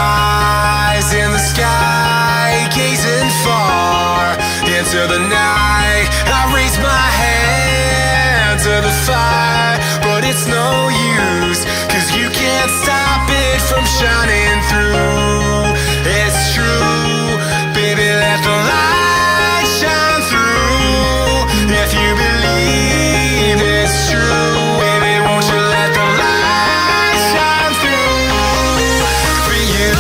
Eyes in the sky, gazing far into the night. I raise my hand to the fire, but it's no use, 'cause you can't stop it from shining through. It's true, baby, let the light shine through. If you believe it's true, baby, won't you let the light shine through for you.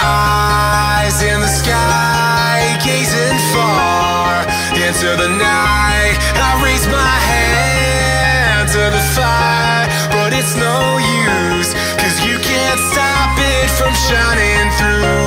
Eyes in the sky, gazing far into the night. I raise my hand to the fire, but it's no use, 'cause you can't stop it from shining through.